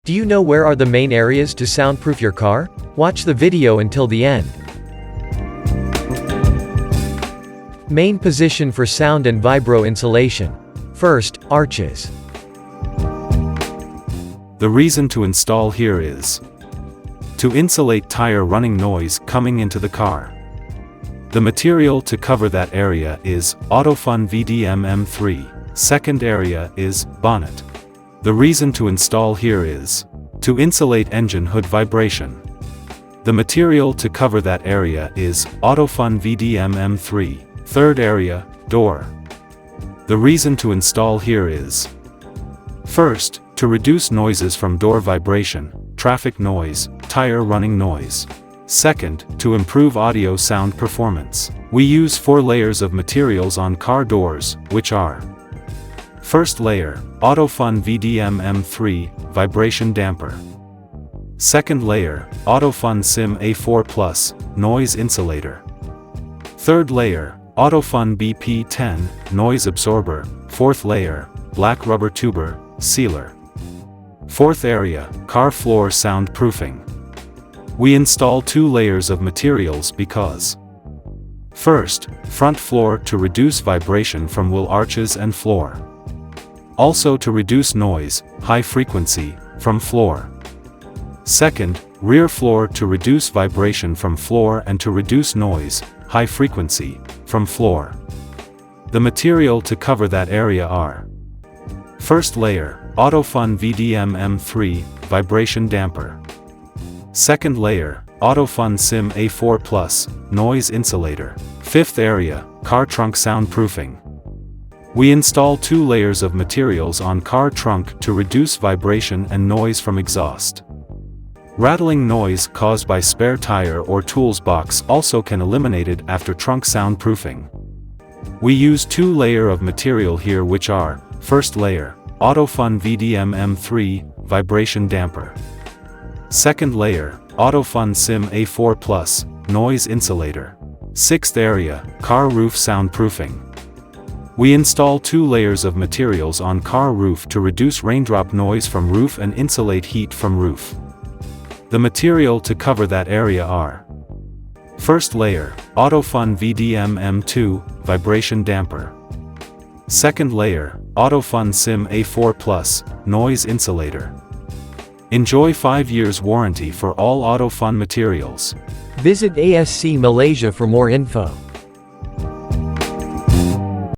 Do you know where are the main areas to soundproof your car? Watch the video until the end. Main position for sound and vibro insulation. First, arches. The reason to install here is to insulate tire running noise coming into the car. The material to cover that area is Autofun VDM M3. Second area is bonnet. The reason to install here is to insulate engine hood vibration. The material to cover that area is Autofun VDM M3. Third area, door. The reason to install here is first, to reduce noises from door vibration, traffic noise, tire running noise. Second, to improve audio sound performance. We use 4 layers of materials on car doors, which are: first layer, Autofun VDM M3, vibration damper. Second layer, Autofun SIM A4+, noise insulator. Third layer, Autofun BP10, noise absorber. Fourth layer, black rubber tuber, sealer. Fourth area, car floor soundproofing. We install 2 layers of materials because first, front floor to reduce vibration from wheel arches and floor. Also to reduce noise, high frequency, from floor. Second, rear floor to reduce vibration from floor and to reduce noise, high frequency, from floor. The material to cover that area are: first layer, Autofun VDM M3, vibration damper. Second layer, Autofun SIM A4+, noise insulator. Fifth area, car trunk soundproofing. We install 2 layers of materials on car trunk to reduce vibration and noise from exhaust. Rattling noise caused by spare tire or tools box also can eliminated after trunk soundproofing. We use 2 layers of material here, which are: first layer, Autofun VDM M3, vibration damper. Second layer, Autofun SIM A4+, noise insulator. Sixth area, car roof soundproofing. We install 2 layers of materials on car roof to reduce raindrop noise from roof and insulate heat from roof. The material to cover that area are: first layer, Autofun VDM M2, vibration damper. Second layer, Autofun SIM A4+, noise insulator. Enjoy 5 years warranty for all Autofun materials. Visit ASC Malaysia for more info.